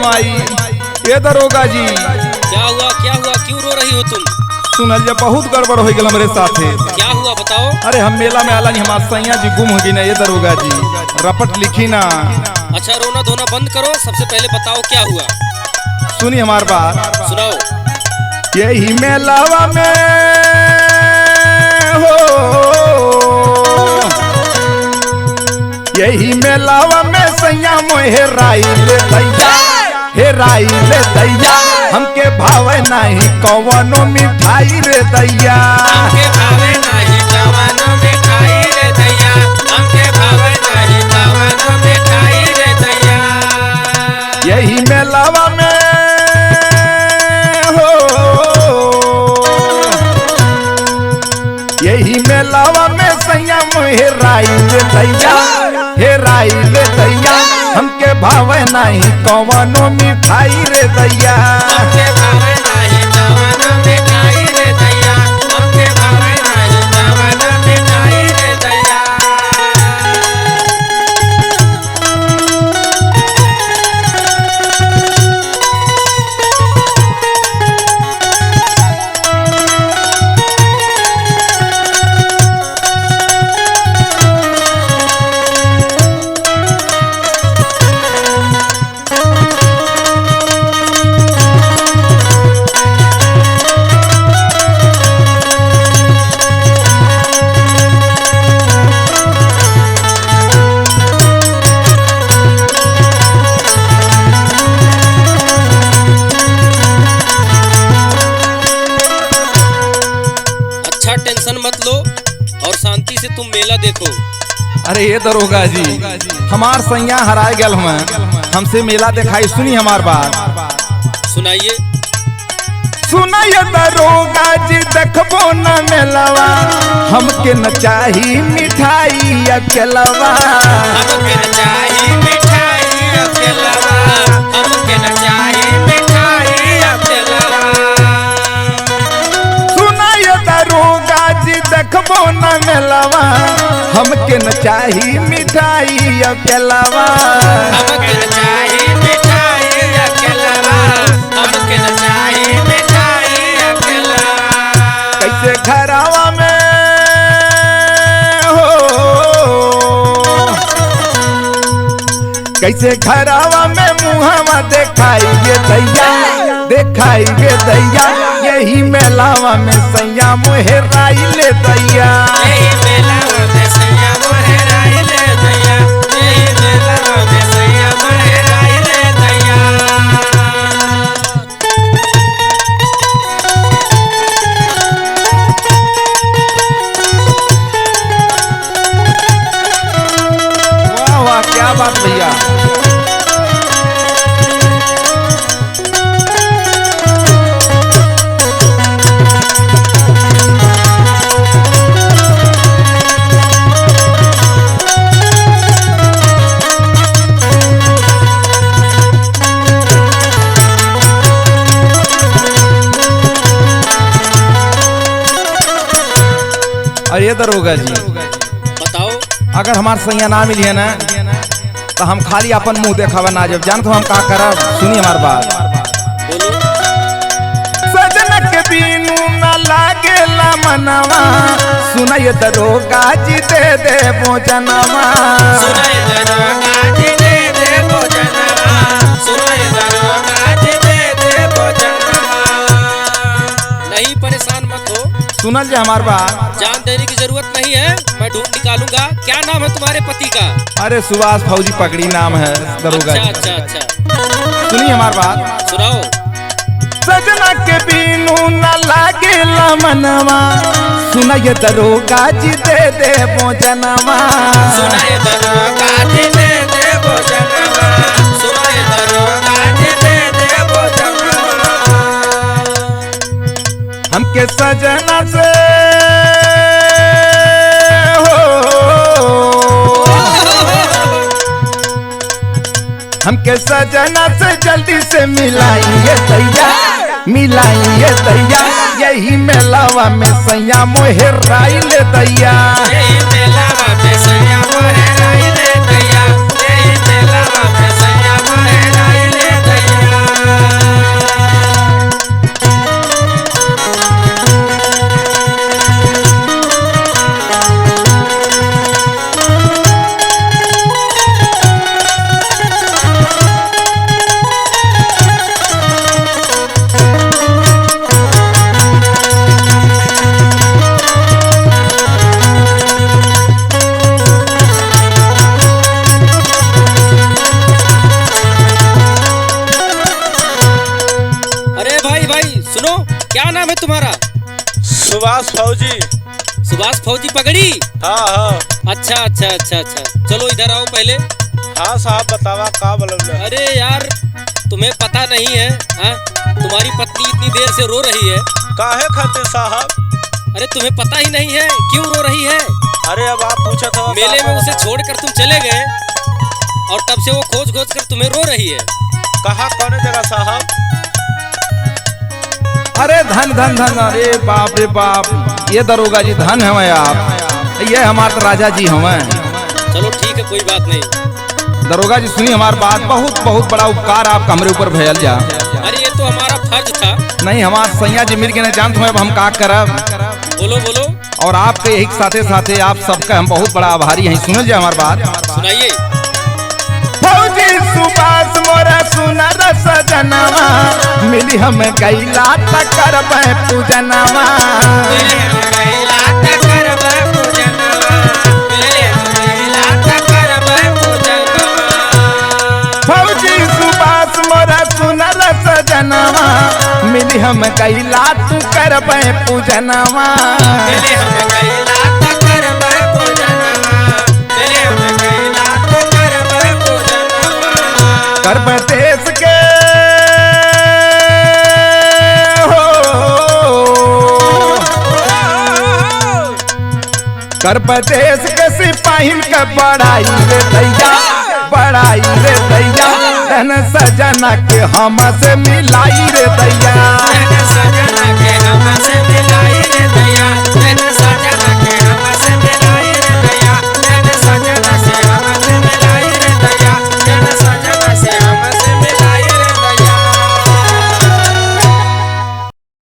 माई। ये दरोगा जी क्या हुआ क्यों रो रही हो तुम? सुनल जब बहुत गड़बड़ हो गया मेरे साथे। क्या हुआ बताओ। अरे हम मेला में आला नहीं, हमारे सैया जी गुम हो गई ना। ये दरोगा जी रपट लिखी ना। अच्छा रोना धोना बंद करो, सबसे पहले बताओ क्या हुआ। सुनी हमार बात। सुनाओ। यही मेलावा में हो, यही मेलावा में सैया मोहे राई ले दैया, हे राई ले दैया। हमके भावे नहीं कौनो मिठाई रे दैया, हमके भावे नहीं कौनो मिठाई रे दैया, हमके भावे नहीं कौनो मिठाई रे दैया। यही मेलावा में हो, यही मेलावा में सैया मोहे राई ले दैया, हे राई ले दैया। हमके भावे नहीं कौनो मिठाई रे दैया, हमके भावे नहीं कौनो मिठाई रे दैया, हमके भावे नहीं कौनो मिठाई रे दैया। टेंशन मत लो और शांति से तुम मेला देखो। अरे ये दरोगा जी हमार सैया हराए गल में, हमसे मेला दिखाई। सुनी हमार बात। सुनाइए। सुनाइए दरोगा जी देखबो न मेलावा, हमके न चाही मिठाई अकेलवा, हमके न चाही मिठाई अकेलवा, हमके न चाही मिठाई अकेलवा। सुनाइए दरोगा जी देखबो न मेलावा, हमके न चाही मिठाई अकेलवा, हमके न चाही मिठाई अकेलवा, हमके न चाही मिठाई अकेलवा। कैसे घरावा में हो, कैसे घरावा में मुहावा देखाइए दैया, देखाइए दैया। यही मेलावा में सैया मोहे राई ले दैया, यही मेलावा में सैया मोहे राई ले दैया, यही मेलावा में सैया मोहे राई ले दैया। वाह वाह क्या बात भैया। अरे ये दरोगा जी बताओ। अगर हमार सैया ना मिली है ना तो हम खाली अपन मुंह देखावा ना जब जान तो हम का करब। सुनी हमार बात। बोलो। सजना के बीनू ना लागेला मनवा, सुनाइए दरोगा जी दे दे भोजनवा, सुनाई दरोगा जी दे दे भोजनवा, सुनाई दरोगा जी दे दे भोजनवा। नहीं परेशान मत हो। सुनल जे हमार बात। जान देने की जरूरत नहीं है, मैं ढूंढ निकालूंगा। क्या नाम है तुम्हारे पति का? अरे सुभाष फौजी पकड़ी नाम है दरोगा अच्छा जी। अच्छा अच्छा। सुनिए हमार बात। सुनाओ। सजना के बीनू ना लागेला मनवा, सुनाइए दरोगा जी दे दे भोजनवा, सुनाई दरोगा जी दे दे भोजनवा, सुनाई दरोगा जी दे दे भोजनवा। हमके सजना से हो, हमके सजना से जल्दी से मिलाइए दैया, मिलाइए दैया। यही मेलावा में सैया मोहे राई ले दैया, यही मेलावा में सैया मोहे राई ले दैया, यही मेलावा में सैया मोहे राई ले दैया। सुभाष फौजी। सुभाष फौजी पगड़ी। हाँ हाँ। अच्छा अच्छा अच्छा अच्छा, चलो इधर आओ पहले। हाँ साहब बतावा का बोलौले। अरे यार तुम्हें पता नहीं है हाँ? तुम्हारी पत्नी इतनी देर से रो रही है। काहे खातिर साहब? अरे तुम्हें पता ही नहीं है क्यों रो रही है? अरे अब आप पूछा था। मेले में उसे छोड़कर तुम चले गए और तब से वो खोज खोज कर तुम्हें रो रही है। कहाँ कौन जगह साहब? अरे धन धन धन, अरे बाप रे बाप, ये दरोगा जी धन है आप, ये हमारे राजा जी हमें। चलो ठीक है कोई बात नहीं। दरोगा जी सुनिए हमारी बात, बहुत बहुत बड़ा उपकार आपका हमरे ऊपर भयल जा। अरे ये तो हमारा फर्ज था। नहीं हमारे सैया जी मिल के नहीं जानते हुए अब हम का करब। बोलो बोलो। और आपके यही साथे साथे आप सबका हम बहुत बड़ा आभारी हैं। सुनो जी हमारी बात सुनाइए। फौजी सुभाष मोरा सुनर सजनवा, मिली हम कैला तकर पूजनवा। फौजी सुभाष मोरा सुनर सजनवा, मिली हम कैला तू करबै पूजनवा। करबै देश के करबै देश के सिपाहीन के बड़ाई रे दैया, बड़ाई रे दैया, धन सजना के हम से मिलाई रे दैया।